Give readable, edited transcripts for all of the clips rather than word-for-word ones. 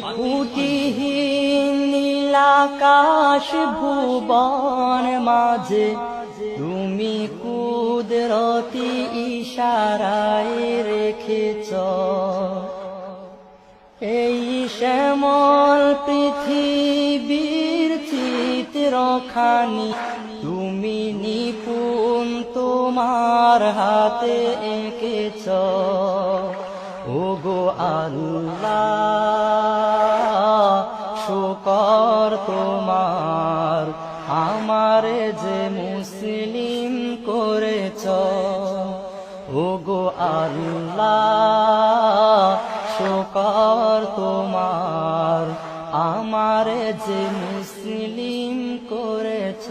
খুঁটিহীন নীলাকাশ ভুবন মাঝে তুমি কুদরতি ইশারায় রেখেছ এই শ্যামল পৃথিবীর চিত্রখানি তুমি নিপুণ তোমার হাতে এঁকেছ ওগো আল্লাহ শুকর তোমার আমারে যে মুসলিম করেছ ওগো আল্লাহ শুকর তোমার আমারে যে মুসলিম করেছ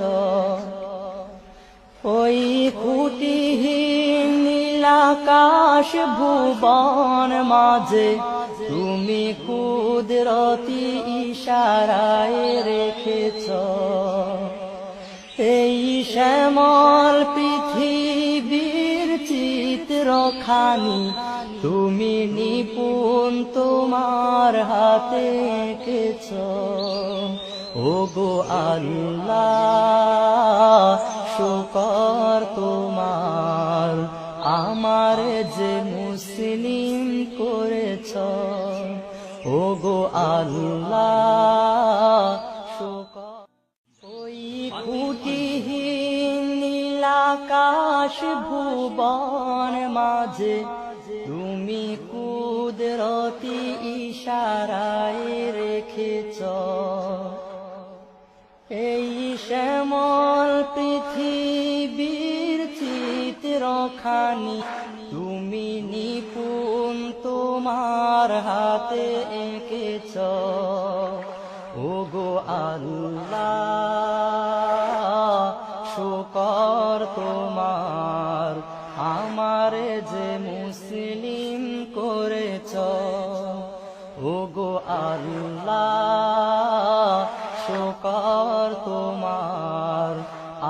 ওই খুঁটিহীন নীলাকাশ ভুবন মাঝে তুমি কুদরতি ইশারায় রেখেছ এই শ্যামল পৃথিবীর চিত্রখানি তুমি নিপুণ তোমার হাতে এঁকেছ ওগো আল্লাহ শুকর তোমার আমার যে মুসলিম করেছ ওগো আল্লাহ শুকর ওই খুঁটিহীন নীলাকাশ ভুবন মাঝে তুমি কুদরতি ইশারায় রেখেছ এই শ্যামল পৃথিবীর চিত্রখানি তুমি নিপুণ তোমার হাতে এঁকেছ ওগো আল্লাহ শুকর তোমার আমারে যে মুসলিম করেছ ওগো আল্লাহ শুকর তোমার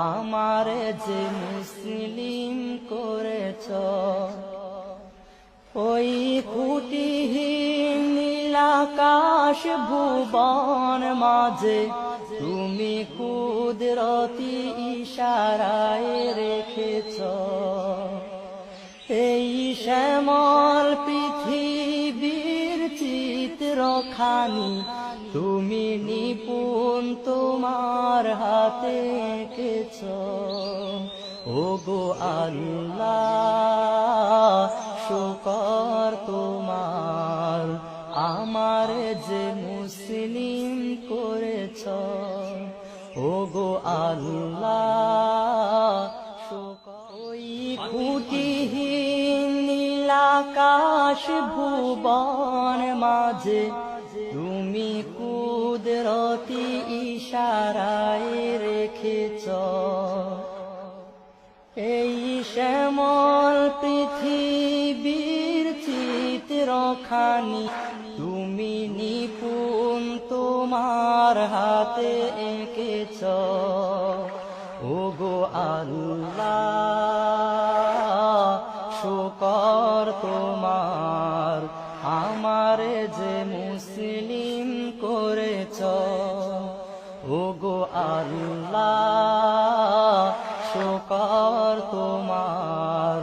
আমারে যে মুসলিম করেছ ওই খুঁটিহীন নীলাকাশ ভুবন মাঝে তুমি কুদরতি ইশারায় রেখেছ এই শ্যামল পৃথিবীর চিত্রখানি তুমি নিপুণ তোমার হাতে এঁকেছ ওগো আল্লাহ শুকর তোমার আমার যে মুসলিম করেছ ওগো আল্লাহ শুকর ওই খুঁটিহীন নীলাকাশ ভুবন মাঝে তুমি কুদরতি ইশারায় রেখেছ এই শ্যামল পৃথিবীর চিত্রখানি তুমি নিপুণ তোমার হাতে এঁকেছ ওগো আল্লাহ শুকর তোমার আমারে যে মুসলিম করেছ ওগো আল্লাহ শুকর তোমার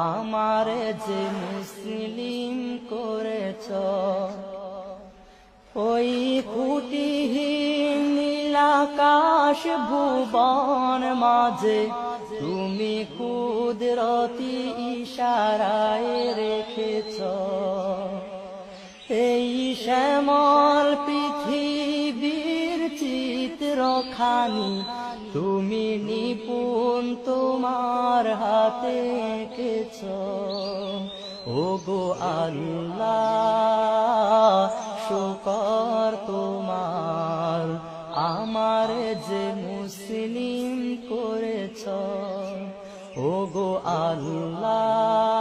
আমারে যে মুসলিম করেছ ওই খুঁটিহীন নীলাকাশ ভুবন মাঝে তুমি কুদরতি ইশারায় রেখেছ এই শ্যামল পৃথিবীর চিত্রখানি তুমি নিপুণ তোমার হাতে এঁকেছ ওগো আল্লাহ শুকর তোমার আমার যে মুসলিম করেছ ওগো আল্লাহ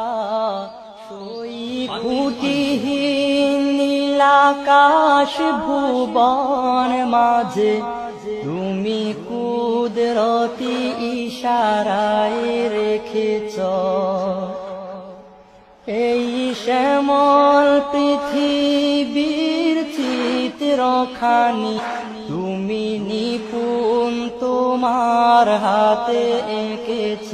ওই খুঁটিহীন নীলাকাশ ভুবন মাঝে তুমি কুদরতি ইশারায় রেখেছ এই শ্যামল পৃথিবীর চিত্রখানি তুমি নিপুণ তোমার হাতে এঁকেছ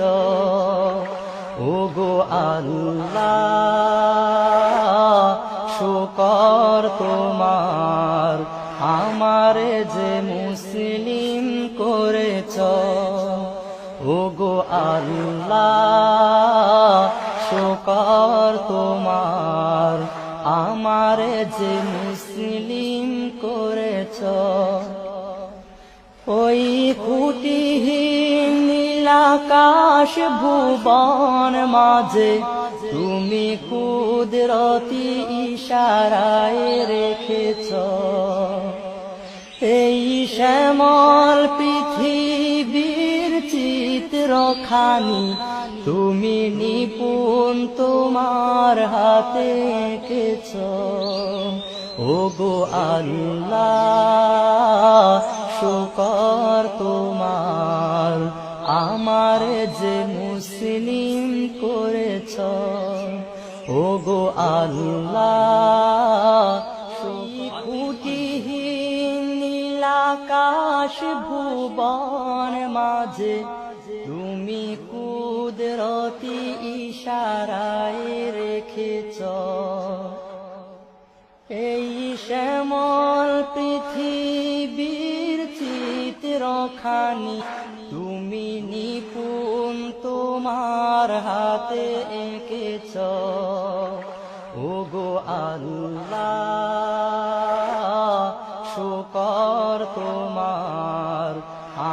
ওগো আল্লাহ শুকর তোমার আমারে যে মুসলিম করেছ ওগো আল্লাহ শুকর তোমার আমারে যে মুসলিম করেছ ওই খুঁটিহীন নীলাকাশ ভুবন মাঝে তুমি কুদরতি ইশারায় রেখেছ এই শ্যামল পৃথিবীর চিত্রখানি তুমি নিপুণ তোমার হাতে এঁকেছ ওগো আল্লাহ শুকর তোমার আমারে যে মুসলিম করেছ ওগো আল্লাহ খুঁটিহীন নীলাকাশ ভুবন মাঝে তুমি কুদরতি ইশারায় রেখেছ এই শ্যামল পৃথিবীর চিত্রখানি তুমি নিপুণ তোমার হাতে এঁকেছ ওগো আল্লাহ শুকর তোমার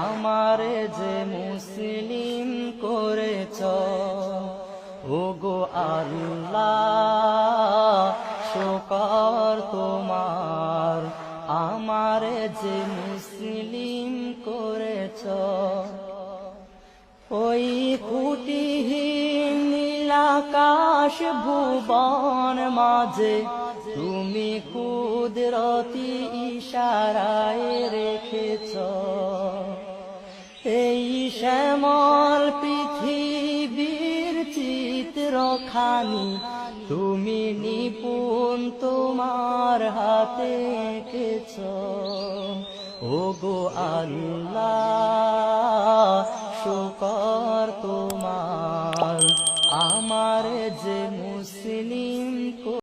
আমারে যে মুসলিম করেছ ওগো আল্লাহ শুকর তোমার আমারে যে মুসলিম করেছ ওই খুঁটিহীন নীলাকাশ ভুবন মাঝে তুমি কুদরতি ইশারায় রেখেছ এই শ্যামল পৃথিবীর চিত্রখানি তুমি নিপুণ তোমার হাতে এঁকেছ ওগো আল্লাহ শুকর তোমার আমারে যে